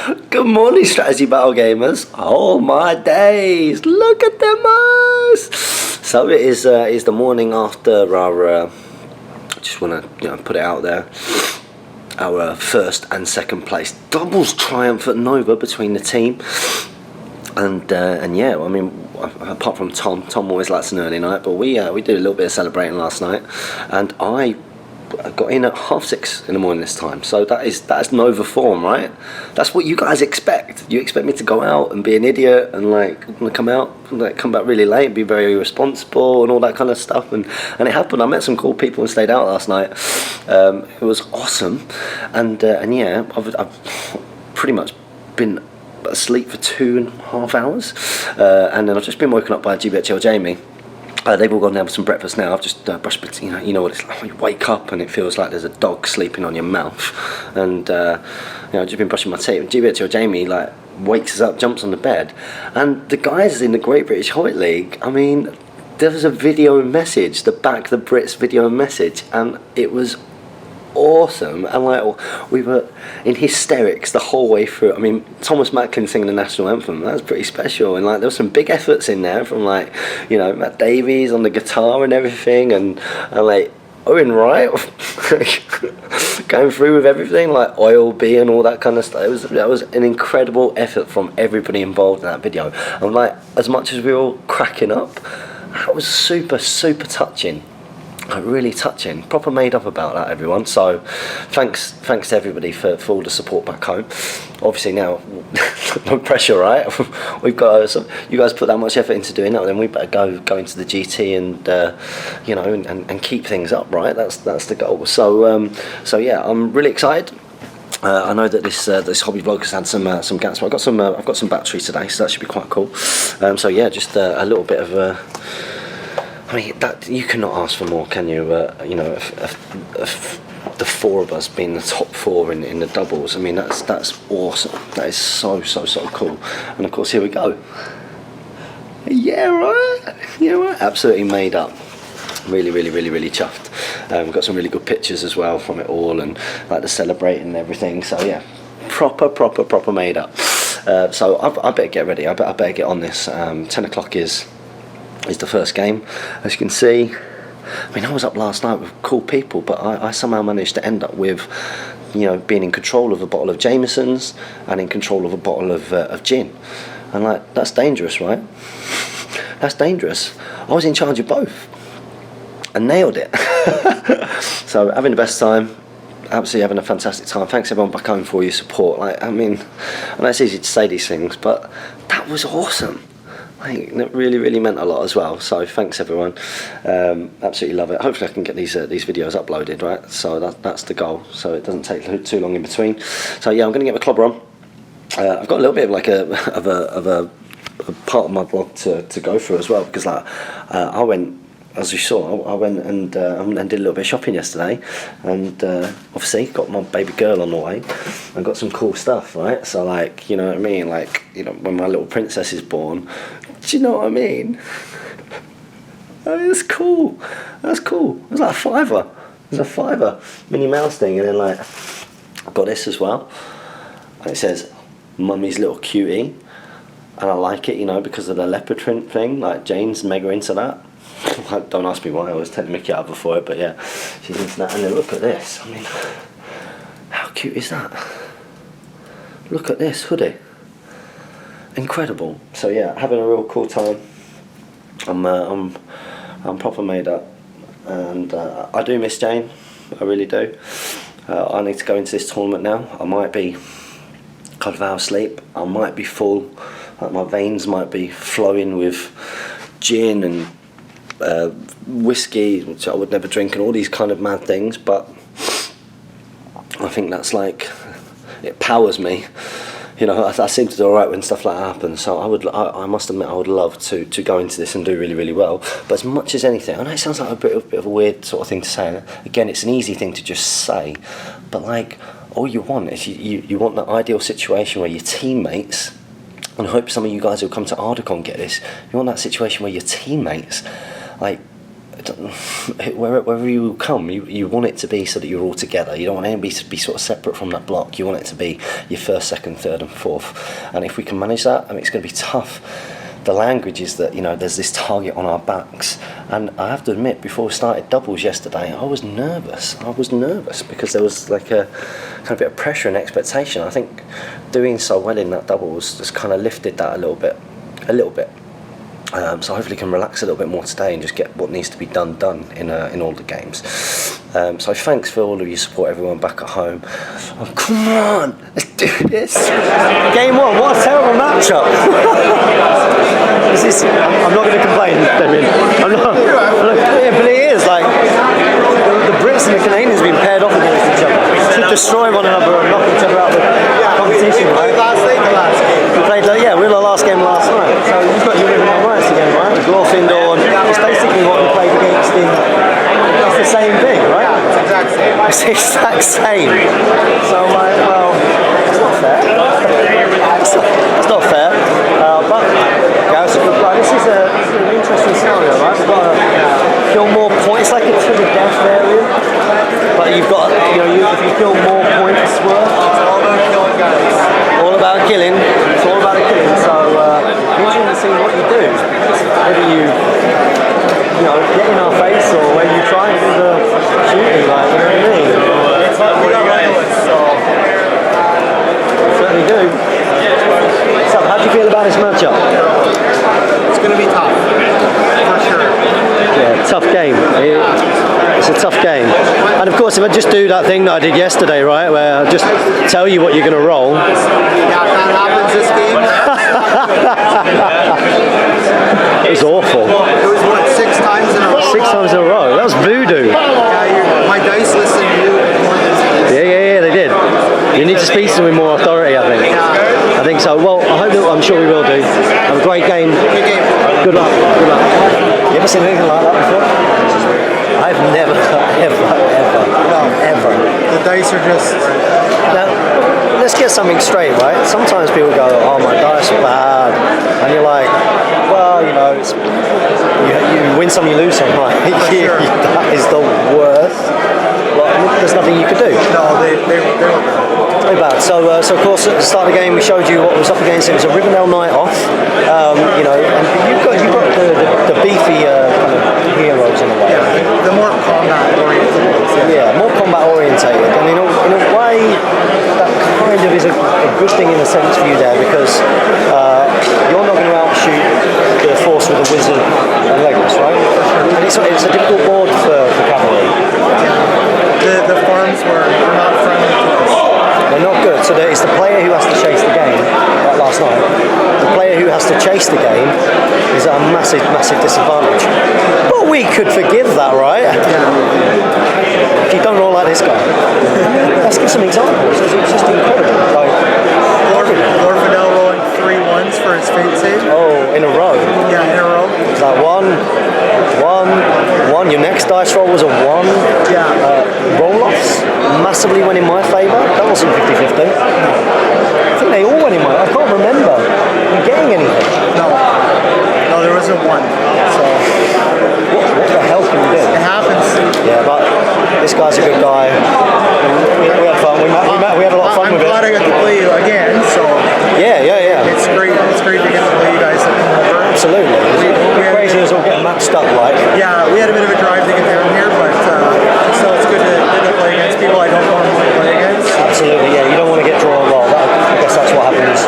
Good morning, Strategy Battle Gamers. Oh my days, look at them eyes. So it is the morning after our, just want to put it out there, our first and second place doubles triumph at Nova between the team. And yeah, I mean, apart from Tom always likes an early night, but we did a little bit of celebrating last night, and I got in at 6:30 in the morning this time. So that's Nova form, right? That's what you guys expect. You expect me to go out and be an idiot and come back really late and be very irresponsible and all that kind of stuff, and it happened. I met some cool people and stayed out last night. It was awesome, and yeah, I've pretty much been asleep for 2.5 hours, and then I've just been woken up by GBHL Jamie. They've all gone down for some breakfast now. I've just brushed, you know what it's like when you wake up and it feels like there's a dog sleeping on your mouth, and I've just been brushing my teeth. And GBHL Jamie wakes us up, jumps on the bed, and the guys in the Great British Hobbit League, I mean, there was a video message, the Back the Brits video message, and it was awesome. And we were in hysterics the whole way through. I mean, Thomas Macklin singing the national anthem, that was pretty special, and there were some big efforts in there from Matt Davies on the guitar and everything, and Owen Wright going through with everything, like Oil B and all that kind of stuff. That was an incredible effort from everybody involved in that video, and as much as we were all cracking up, that was super touching. Really touching, proper made up about that, everyone. So thanks to everybody for all the support back home. Obviously now, no pressure, right? We've got you guys put that much effort into doing that, then we better go into the GT and and keep things up, right? That's the goal. So yeah, I'm really excited. I know that this hobby vlog has had some gaps, but I've got some batteries today, so that should be quite cool. So yeah, just a little bit of I mean, that you cannot ask for more, can you? If the four of us being the top four in the doubles, I mean, that's awesome. That is so cool. And of course, here we go. Yeah, right. Yeah, right. Absolutely made up. Really chuffed. We've got some really good pictures as well from it all, and the celebrating and everything. So yeah, proper made up. So I better get ready. I better get on this. 10 o'clock is the first game, as you can see. I mean, I was up last night with cool people, but I somehow managed to end up with, being in control of a bottle of Jameson's and in control of a bottle of gin, and that's dangerous, right? That's dangerous. I was in charge of both and nailed it. So having the best time, absolutely having a fantastic time. Thanks everyone back home for all your support. I mean, I know it's easy to say these things, but that was awesome. It really meant a lot as well. So thanks everyone. Absolutely love it. Hopefully I can get these videos uploaded, right? So that's the goal. So it doesn't take too long in between. So yeah, I'm going to get my clobber on. I've got a little bit of a part of my blog to go through as well, because I went, as you saw, I went and did a little bit of shopping yesterday, and obviously got my baby girl on the way and got some cool stuff, right? So you know what I mean, when my little princess is born, do you know what I mean? I mean, it's cool. That's cool. It was like £5. It was a £5 Minnie Mouse thing, and then I got this as well, and it says Mummy's Little Cutie, and I like it, because of the leopard print thing. Jane's mega into that. Don't ask me why, I always take the mickey out of her for it, but yeah, she's into that. And then look at this. I mean, how cute is that? Look at this hoodie. Incredible. So yeah, having a real cool time. I'm proper made up, and I do miss Jane. I really do. I need to go into this tournament now. I might be a couple of hours sleep. I might be full. My veins might be flowing with gin and whiskey, which I would never drink, and all these kind of mad things, but I think that's it powers me. I seem to do alright when stuff like that happens, so I must admit I would love to go into this and do really well. But as much as anything, I know it sounds like a bit of a weird sort of thing to say. Again, it's an easy thing to just say, but all you want is you want that ideal situation where your teammates, and I hope some of you guys who come to Ardacon get this, you want that situation where your teammates wherever you come, you want it to be so that you're all together. You don't want anybody to be sort of separate from that block. You want it to be your first, second, third and fourth. And if we can manage that, I mean, it's going to be tough. The language is that, you know, there's this target on our backs. And I have to admit, before we started doubles yesterday, I was nervous. Because there was like a kind of bit of pressure and expectation. I think doing so well in that doubles just kind of lifted that a little bit. So hopefully can relax a little bit more today and just get what needs to be done in all the games. So thanks for all of your support, everyone back at home. Oh, come on, let's do this. Game 1, what a terrible matchup. I'm not going to complain, Damien. I'm not, yeah, but it is like the Brits and the Canadians have been paired off against each other to destroy one another and knock each other out of the competition. We played last game. We played, we were the last game last night. So you've got your living our rights again, right? Glorfindor, it's basically what we played against in. It's the same thing, right? Yeah, it's exact same. It's the exact same. So like, well, it's not fair. It's not fair. But Gareth's a good player. This is an interesting scenario, right? We've got to kill more points, like a to the death area. But you've got, if you kill more points, it's worth. It's all about killing guys. All about killing. It's all about killing. So interesting to see what you do. Whether you get in our face or whether you try and do the shooting, like, you know what I mean? It's like we got rifles, so Certainly do. So how do you feel about this matchup? it's going to be tough, for sure. Yeah, tough game. It's a tough game. And of course, if I just do that thing that I did yesterday, right, where I just tell you what you're going to roll. Yeah, if that happens this game, It was awful. it was what, 6 times in a row? 6 times in a row. That was voodoo. Yeah, my dice listened to you more than these. Yeah, they did. You need to speak to them with more authority, I think. I think so. Well, I'm sure we will do. Have a great game. Good game. Good luck. You ever seen anything like that before? I've never, ever. The dice are just... Now, let's get something straight, right? Sometimes people go, oh, my dice are bad. And you're like, well, it's, you win some, you lose some, right? Sure. That is the worst. There's nothing you could do. No, they were bad. Very bad. So of course, at the start of the game, we showed you what was up against. It was a Rivendell night off, and you've got the beefy kind of heroes in a way. Yeah, the more combat oriented ones. Yeah, more combat orientated, and in a way, that kind of is a good thing in a sense for you there, because you're not going to outshoot the force with a wizard and Legolas, right? And it's a difficult board for cavalry. The farms were not friendly to us. They're not good. So it's the player who has to chase the game, like last night. The player who has to chase the game is at a massive, massive disadvantage. But we could forgive that, right? Yeah. If you don't roll like this guy. Let's give some examples. It's just incredible. Like, Glorfindel rolling 3 1s for his fate save. oh, in a row. Yeah, in a row. It's like one. Your next dice roll was a 1. Yeah. Roll-offs massively went in my favour. That wasn't 50-50. I think they all went in my. I can't remember getting anything. No, there wasn't 1. So What the hell can you do? it happens. Yeah, but this guy's a good guy. We had fun. We had a lot of fun I'm with glad I it. got to play you again. So Yeah. it's great. It's great to get to play you guys that come over. Absolutely. It's crazy as all getting matched up like. Yeah, we had a bit of a drive to get down here, but still it's good to play against people I don't normally play against. Absolutely, yeah. You don't want to get drawn. Well, I guess that's what happens.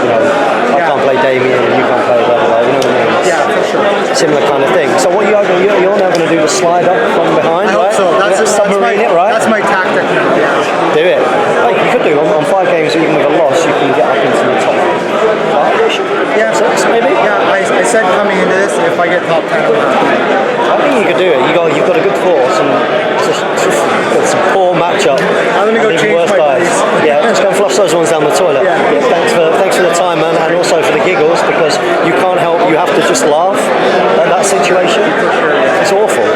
I can't play Damien and you can't play blah blah. You know what I mean? Yeah, for sure. Similar kind of thing. So what you're now going to do the slide up from behind, I right? hope so. Submarine it, right? That's my tactic now. Yeah. Do it. Hey, you could do on 5 games, even with a loss, you can get up into the top 5-ish. Yeah, 6 maybe. Yeah, I said coming into this, if I get top 10, I'm happy. I think you could do it. You've got a good force, and it's a poor matchup. I'm gonna go And even change worse my guys. dice. Yeah, let's go and flush those ones down the toilet. Yeah. Thanks for the time, man, and also for the giggles, because you can't help. You have to just laugh at that situation. It's awful.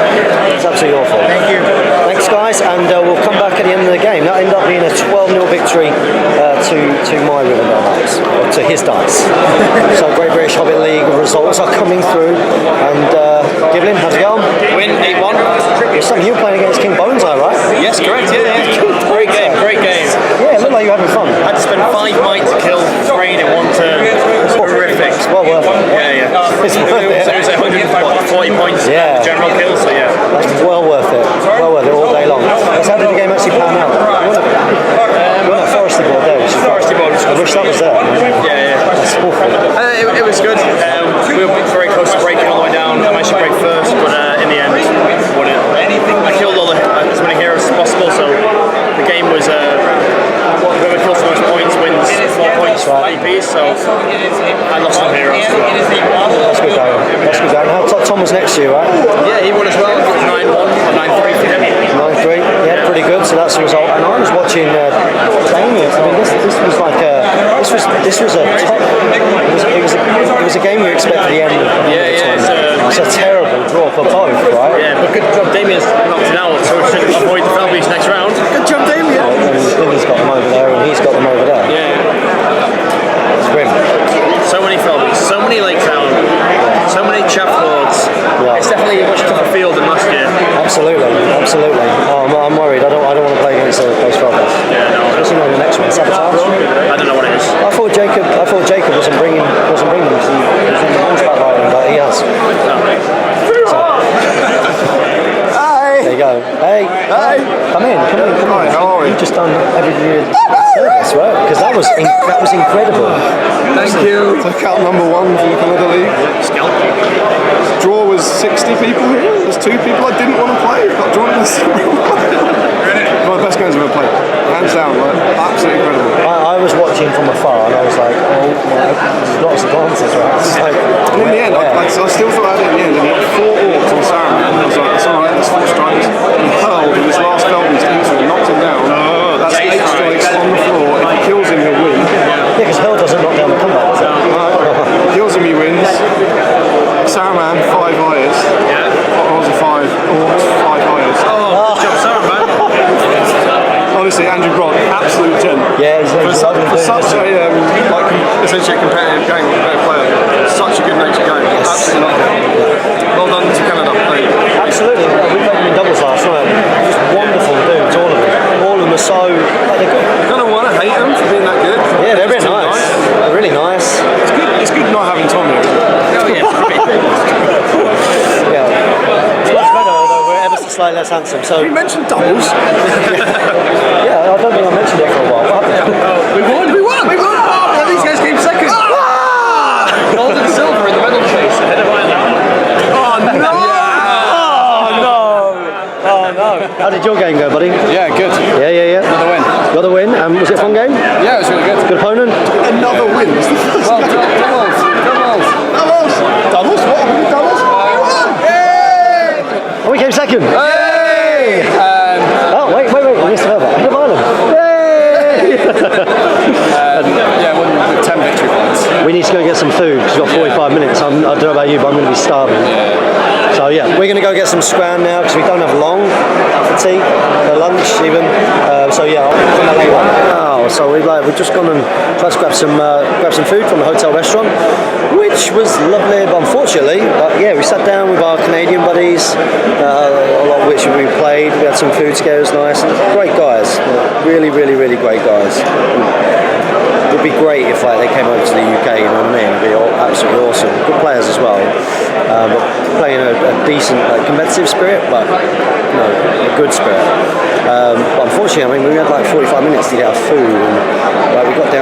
It's absolutely awful. Thank you. Thanks, guys, and we'll come back at the end of the game. That ended up being a 12-0 victory to to my ribbon dice, or to his dice. So Great British Hobbit League results are coming through, and Giblin, how's it going? Win 8-1. It's something you were playing against King Boneseye, right? Yes, correct. Yeah. Great game. Yeah, it looked like you were having fun. I had to spend 5 might to kill Thrain in one turn. It was horrific. It's well worth it. Yeah. It's worth it. It was 140 points. Yeah. General kill. So yeah. That's well worth it. Well worth it all day long. So how did the game actually pan out? You won a foresty board there, which is Foresty board. I wish that was there. Yeah. That's awful. It was good. We were very close to breaking all the way down. I managed to break first, but in the end, won it. I killed as many heroes as possible, so the game was whoever kills the most points wins 4 points for IPs, so I lost some heroes as well. That's good going. That's good going. Tom was next to you, right? Yeah, he won as well. It was 9-1 or 9-3 for him. 9-3. Yeah, pretty good. So that's the result. And I was watching Damien. I mean, this was like this was a top. It was a game you expected the end of. It's a terrible draw for both, right? Yeah, but good job, Damien's knocked it out, so we should avoid the Felbeach next round. Good job, Damien. Billy's got them over there, and he's got them over there. Yeah. It's grim. So many Felbeach, so many Lake Town, so many Chaff Lords. Yeah. It's definitely a much tougher field than last year. Absolutely. Oh, I'm worried. I don't want to play against those fellas. Yeah, no. What's the next one? Sabotage? I don't know what it is. I thought Jacob wasn't bringing them. He was in the ones back riding, but he has. Hi. There you go. Hey. Come in. Hi, how are we? You've just done every service, right? Because that was incredible. Thank you. Took out number 1 from the Canada League. Scalp. Draw was 60 people here. There's 2 people I didn't want to play. Got drawn in the one of the best games I've ever played. Hands down, like, absolutely incredible. I was watching from afar and I was like, oh my, there's lots of glances, right? It's like, And in the end, I still thought I had it in the end. And he got 4 orcs on Saruman. I was like, that's alright, that's 4 strikes. He hurled in his last Felbeach instantly, knocked him down. That's 8 strikes on the floor. If he kills him, he'll win. yeah, because Hell doesn't knock down the comeback, does it? Kills him, he wins. Saruman, 5 hires. Yeah. Potholes are 5. Orcs, 5 hires. Oh, good job, Sarah, man. Honestly, Andrew Brock, absolute gent. Yeah, he's lovely For dude, such isn't he? a essentially a competitive game, a better player. Such a good natured game. Absolutely lovely. Well done to Canada. Absolutely. We played them in doubles last night. Just wonderful dudes, all of them. All of them are so, like, they're good. You kind of want to hate them for being that good. Yeah, they're really nice. They're really nice. It's good not having Tom here. Oh, yeah. Yeah. It's much better, although we're ever so slightly less handsome. So You mentioned doubles. yeah, I don't think I mentioned it for a while. What happened? We won! Oh, these guys came second. Gold and silver in the medal chase ahead of Ireland. Oh no! How did your game go, buddy? Yeah, good. Yeah. Another win. Got the win. Was it a fun game? Yeah, it was really good. Good opponent? Another win. It's the first Well, game. doubles. Doubles? What? How many doubles? Oh, we came second. Hey! Oh, wait. We missed another. Ahead of Ireland. Yay! Yeah, won with 10 victory points. We need to go get some food because we've got 45 minutes. I don't know about you, but I'm going to be starving. So yeah, we're going to go get some scran now because we don't have long for tea, for lunch even. So yeah, wow. So we've just gone and tried to grab some food from the hotel restaurant, which was lovely. But unfortunately, we sat down with our Canadian buddies, a lot of which we played. We had some food together. It was nice. Great guys, really great guys. It would be great if they came over to the UK, you know what I mean? It'd be absolutely awesome. Good players as well, but playing a decent competitive spirit, but a good spirit. But unfortunately, we had 45 minutes to get our food, and we got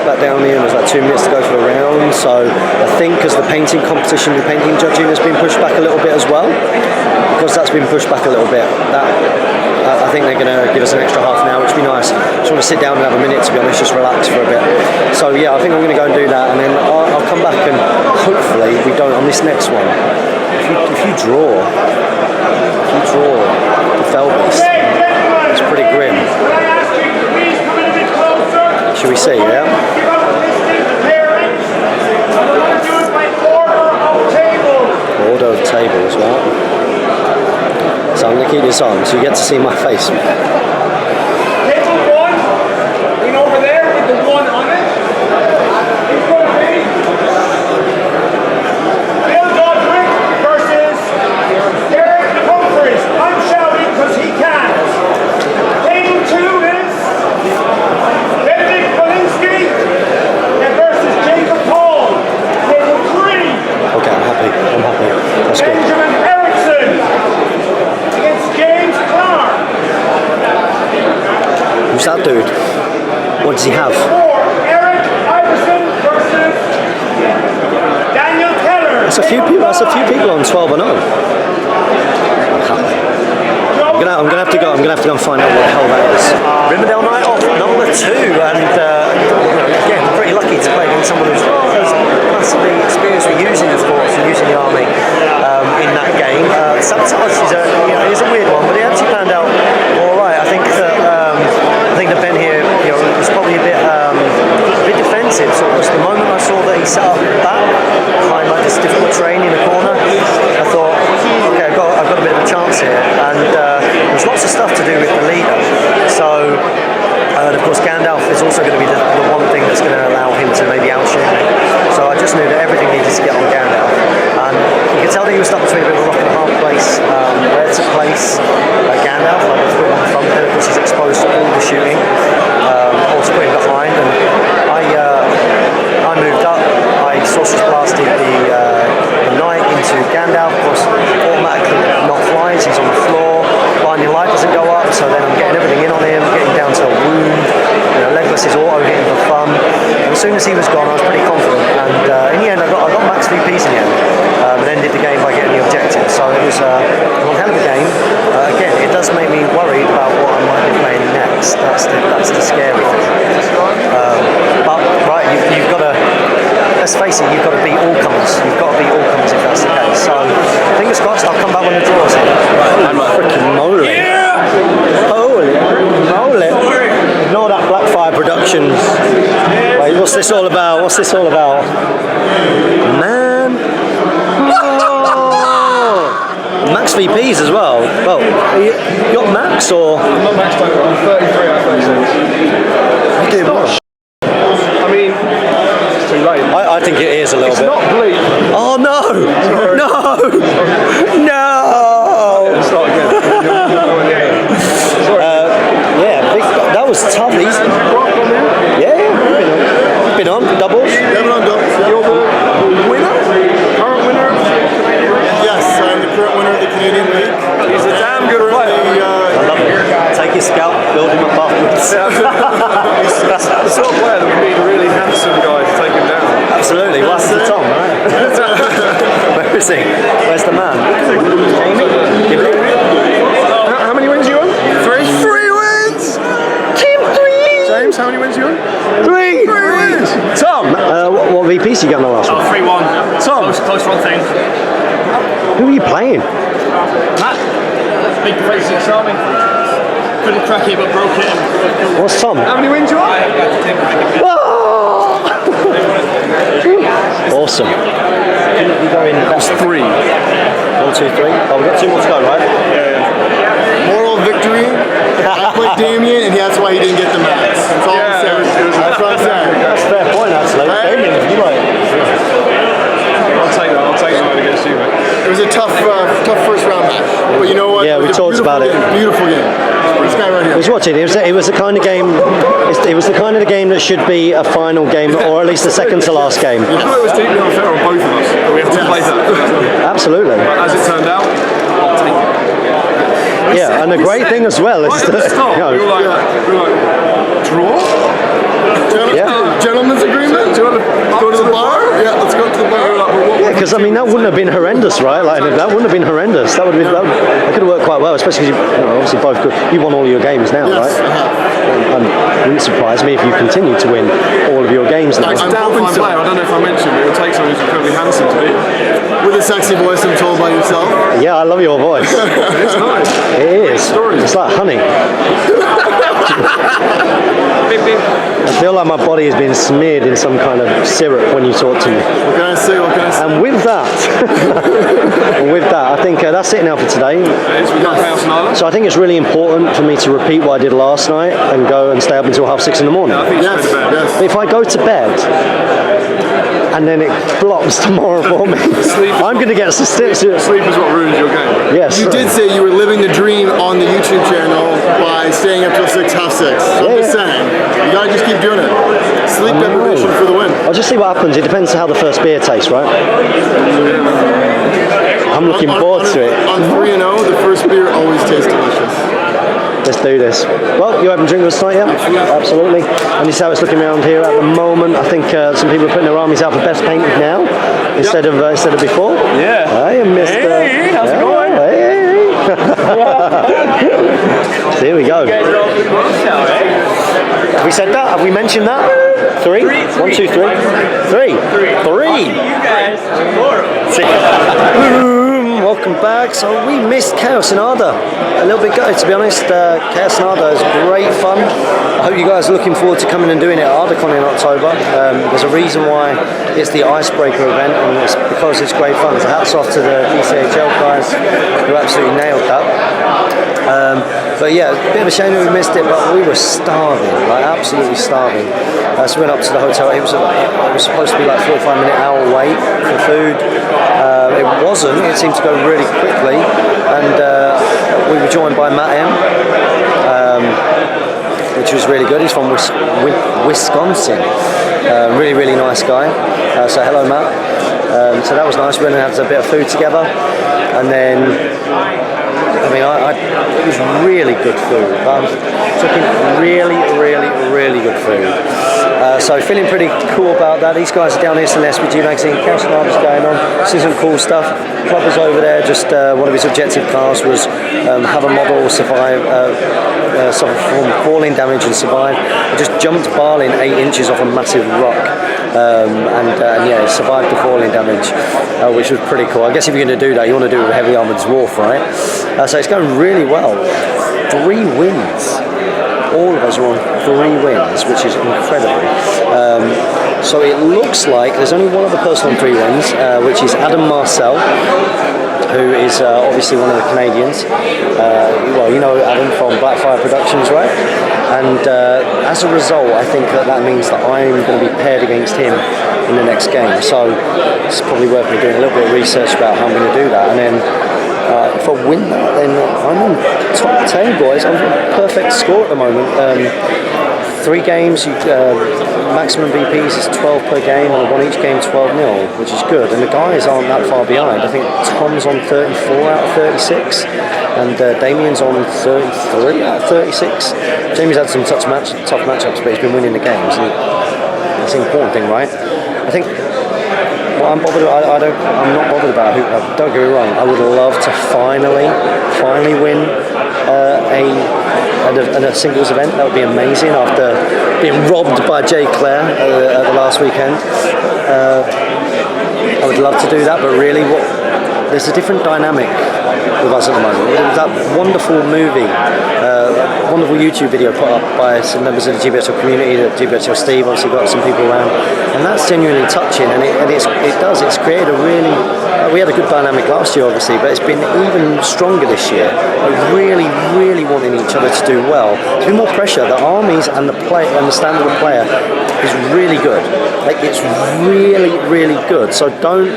back down here, and there was 2 minutes to go for the round. So I think because the painting competition, the painting judging has been pushed back a little bit as well, because that's been pushed back a little bit. I think they're going to give us an extra half an hour, which would be nice. Just want to sit down and have a minute, to be honest, just relax for a bit. So yeah, I think I'm going to go and do that, and then I'll come back and hopefully we don't on this next one. If you draw the Felbeast, it's pretty grim. Should we see? Yeah. Order of table as well. So I'm going to keep this on so you get to see my face. Table 1, lean over there with the 1 on it. a few people on 12 and 0. I'm gonna have to go. I'm gonna have to go and find out what the hell that is. Riverdale night off number 2, and again, pretty lucky to play against someone who's massively experienced with using the force and using the army in that game. Sabotage is a weird one, but it actually panned out all right. I think that Ben here, was probably a bit defensive. So the moment I saw that he set up back behind like this difficult terrain in the corner, I thought, okay, I've got a bit of a chance here, and there's lots of stuff to do with the leader. So, and of course, Gandalf is also going to be the one thing that's going to allow him to maybe outshoot me. So I just knew that everything needed to get on Gandalf, and you could tell that he was stuck between a bit of a rock and a hard place, where to place Gandalf. Like let's put him on the front, then of course he's exposed to all the shooting, or to put him behind, and I moved up. I sausage blasted the knight into Gandalf. Of course, automatically not flies. He's on the floor. Blinding light doesn't go up, so then I'm getting everything in on him, getting down to a wound. Legolas is auto hitting for fun. And as soon as he was gone, I was pretty confident. And in the end, I got max VPs in the end, and ended the game by getting the objective. So it was one hell of a game. Again, it does make me worried about what I might be playing next. That's the scary thing. But right, you've got to. Let's face it, you've got to beat all comers. You've got to beat all comers if that's the case. So, fingers crossed, I'll come back when the draw's in. Freaking moly. Holy moly. Ignore that Blackfire Productions. Wait, what's this all about? What's this all about? Man. Oh. Max VPs as well. Well, you got Max or? I'm not Max, I'm 33 out of 36. You do more. I mean, it's too late. I think it is a little bit. It's not bleak. Oh no! Sorry. No! Let's start again. Yeah, that was tough. You've been on doubles. Yeah, been on doubles. You're the winner? Current winner? Yes, I'm the current winner of the Canadian League. He's a damn good player. I love it. Take your scalp, build him up afterwards. The sort of player that would need a really handsome guy to take him down. Absolutely. What's the Tom, right? Where is he? Where's the man? Jamie? How many wins you on? 3. 3 wins! Team 3! James, how many wins you on? 3! 3 wins! Tom, what VPs you got in the last one? 3-1. Tom. Close run thing. Who are you playing? Matt. Big 36 army. Couldn't crack it, but broke it. What's Tom? How many wins you on? Awesome. That's 3. 1, 2, 3. Oh, we've got 2 more to go, right? Moral victory. I played Damien, and that's why he didn't get the max. That's all I'm saying. That's what I'm saying. That's a fair point, actually. Damien, if you like. I'll take that against you, mate. It was a tough first round match. But you know what? Yeah, we talked about it. Beautiful game. This guy right here. I was watching. It was the kind of game. It was the kind of game that should be a final game, or at least the second to last game. I thought it was deeply unfair on both of us, but we have to play that. Absolutely. But as it turned out, I'll take it. Yeah, and the great thing as well is Right at the that start, we were like, draw? Gentlemen's agreement? Do you want to Go to the bar? Yeah, let's go to the bar. yeah, because I mean that wouldn't have been horrendous, right? Like that wouldn't have been horrendous. That could have worked quite well, especially because obviously both good. You won all your games now, Yes, right? It wouldn't surprise me if you continue to win all of your games now. It's a damn fine player. I don't know if I mentioned, but it would take someone who's incredibly handsome to beat. With a sexy voice, I'm told by yourself. Yeah, I love your voice. It's nice. It is. Stories. It's like honey. I feel like my body has been smeared in some kind of syrup when you talk to me. What can I say? And with that, I think that's it now for today. We got Chaos and Island. So I think it's really important for me to repeat what I did last night and go and stay up until 6:30 in the morning. I think Yes, it's bad. yes. If I go to bed and then it flops tomorrow for me, I'm going to get Sleep is what ruins your game. Yes. You did say you were living the dream on the YouTube channel by staying up till 6:30. So I'm just saying, you gotta just keep doing it. Sleep deprivation for the win. I'll just see what happens. It depends how the first beer tastes, right? I'm looking forward to it. On 3-0, the first beer always tastes delicious. Let's do this. Well, you having a drink with us tonight, yeah? Absolutely. And you see how it's looking around here at the moment. I think some people are putting their armies out for best painted now instead of before. Yeah. Hey, Mr. Hey, how's it going? Hey. So here we go. You guys are all pretty close now, eh? Have we said that? Have we mentioned that? Three? 1, 2, 3. 3. 3. You guys tomorrow. Boom! Welcome back. So we missed Chaos and Arda. A little bit gutted, to be honest. Chaos and Arda is great fun. I hope you guys are looking forward to coming and doing it at ArdaCon in October. There's a reason why it's the icebreaker event, and it's because it's great fun. So hats off to the GBHL guys who absolutely nailed that. But yeah, a bit of a shame that we missed it, but we were starving, like absolutely starving. So we went up to the hotel. It was supposed to be like 45-minute hour wait for food. It wasn't. It seemed to go really quickly, and we were joined by Matt M, which was really good. He's from Wisconsin. Really, really nice guy. So hello, Matt. So that was nice. We went and had a bit of food together, and then. I mean, it was really good food. I'm talking really, really, really good food. So feeling pretty cool about that. These guys are down here to the SPG magazine. Chaos and Arda's going on. Seeing some cool stuff. Club was over there. Just one of his objective tasks was have a model survive, suffer from falling damage and survive. I just jumped barling 8 inches off a massive rock. And yeah, survived the falling damage, which was pretty cool. I guess if you're going to do that, you want to do it with heavy armoured dwarf, right? So it's going really well. 3 wins. All of us are on 3 wins, which is incredible. So it looks like there's only one other person on 3 wins, which is Adam Marcel, who is obviously one of the Canadians. Well, you know Adam from Blackfire Productions, right? And as a result, I think that means that I'm going to be paired against him in the next game. So it's probably worth me doing a little bit of research about how I'm going to do that. And then if I win that, then I'm on top 10, boys. I'm on a perfect score at the moment. 3 games, maximum VPs is 12 per game, and I won each game 12-0, which is good. And the guys aren't that far behind. I think Tom's on 34 out of 36, and Damien's on 33 out of 36. Jamie's had some tough matchups, but he's been winning the games, and that's the important thing, right? I think what I'm bothered about, I'm not bothered about who. Don't get me wrong. I would love to finally win a singles event. That would be amazing after being robbed by Jay Clare at the last weekend. I would love to do that, but really, there's a different dynamic with us at the moment. There was that wonderful movie, wonderful YouTube video put up by some members of the GBHL community, the GBHL Steve obviously got some people around, and that's genuinely touching, and it's created a really, we had a good dynamic last year obviously, but it's been even stronger this year. Really, really wanting each other to do well. There's been more pressure. The armies and the play and the standard of player is really good. Like, it's really, really good. So don't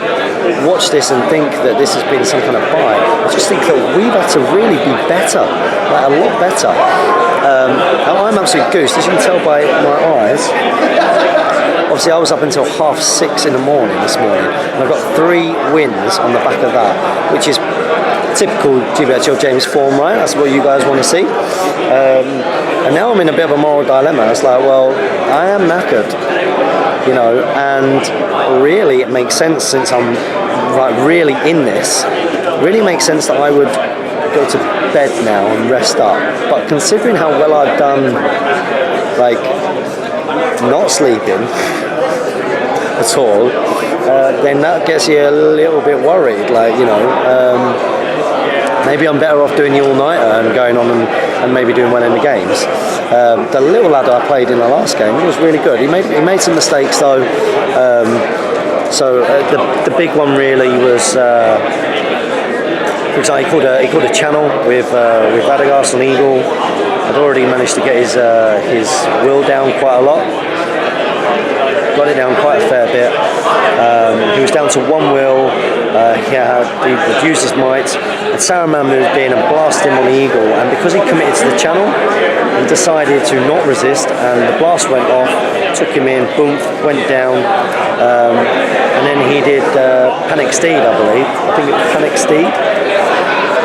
watch this and think that this has been some kind of buy. I just think that we've had to really be better, like a lot better. I'm absolute goose, as you can tell by my eyes. Obviously, I was up until 6:30 in the morning this morning, and I've got 3 wins on the back of that, which is typical GBHL James form, right? That's what you guys want to see. And now I'm in a bit of a moral dilemma. It's like, well, I am knackered, you know, and really it makes sense, since I'm like really in this, really makes sense that I would go to bed now and rest up. But considering how well I've done, like, not sleeping at all, then that gets you a little bit worried, like, you know, maybe I'm better off doing the all-nighter and going on and maybe doing well in the games. The little lad I played in the last game, he was really good. He made some mistakes though. The big one really was, for example, he called a channel with Radagast on Eagle. I'd already managed to get his will down quite a lot. Got it down quite a fair bit. He was down to 1 will. He used his might, and Saruman was being a blast him on the Eagle, and because he committed to the channel, he decided to not resist, and the blast went off, took him in, boom, went down, and then he did Panic Steed, I believe. I think it was Panic Steed.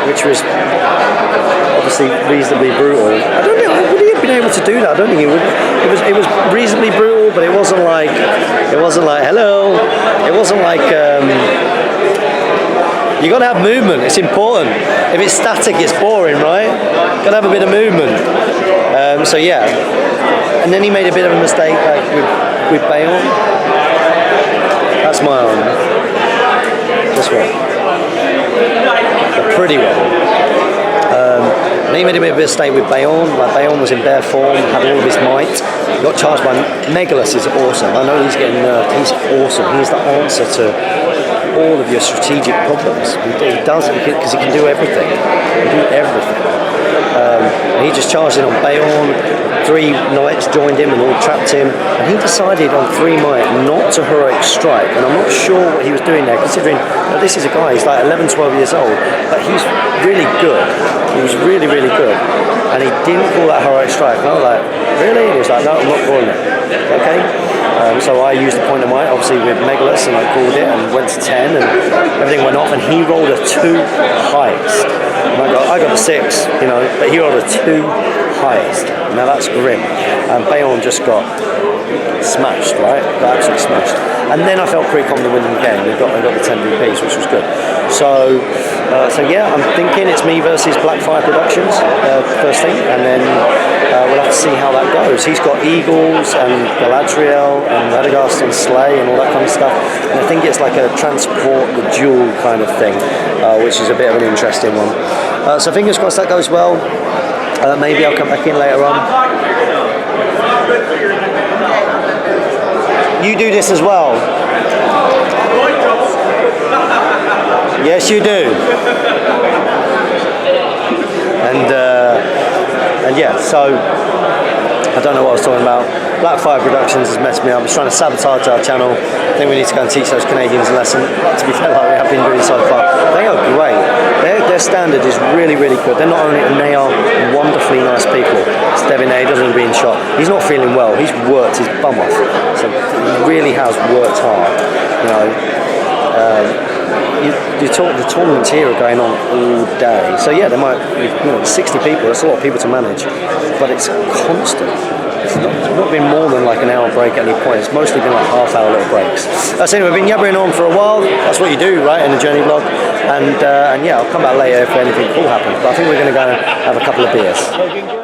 which was obviously reasonably brutal. I don't know, would he have been able to do that? I don't think he would. It was reasonably brutal, but it wasn't like hello. It wasn't like you got to have movement. It's important. If it's static, it's boring, right? Got to have a bit of movement. So yeah, and then he made a bit of a mistake like with Bayonne. That's my arm. This one. Pretty well. And he made a bit of a mistake with Bayonne. Like Bayonne was in bare form, had all of his might. He got charged by Megalus. Is awesome. I know he's getting nerfed. He's awesome. He's the answer to all of your strategic problems. He does it because he can do everything. He can do everything. And he just charged in on Bayonne. 3 knights joined him and all trapped him. And he decided on 3 might not to heroic strike. And I'm not sure what he was doing there, considering that this is a guy, he's like 11, 12 years old, but he's really good. He was really, really good. And he didn't call that heroic strike. And I was like, really? And he was like, no, I'm not calling it. Okay. So I used the point of might, obviously with Megalus, and I called it and went to 10 and everything went off, and he rolled a 2 highest. And I got a 6, you know, but he rolled a 2 highest. Now that's grim. And Bayonne just got smashed, right? Got absolutely smashed. And then I felt pretty confident winning the game. I got the 10 VPs, which was good. So yeah, I'm thinking it's me versus Blackfire Productions, first thing, and then we'll have to see how that goes. He's got Eagles and Galadriel and Radagast and Slay and all that kind of stuff. And I think it's like a transport the jewel kind of thing, which is a bit of an interesting one. So fingers crossed that goes well. Maybe I'll come back in later on. You do this as well? Yes, you do. And yeah, so I don't know what I was talking about. Blackfire Productions has messed me up. He's trying to sabotage our channel. I think we need to go and teach those Canadians a lesson, to be fair, like we have been doing so far. They are great. Their standard is really, really good. They're not only, and they are wonderfully nice people. Steven A doesn't being shot. He's not feeling well. He's worked his bum off. So he really has worked hard. You know, the tournaments here are going on all day. So yeah, there might be 60 people. That's a lot of people to manage, but it's constant. It's not been more than like an hour break at any point. It's mostly been like half-hour little breaks. So anyway, we've been yabbering on for a while. That's what you do, right, in a journey vlog. And yeah, I'll come back later if anything cool happens. But I think we're going to go and have a couple of beers.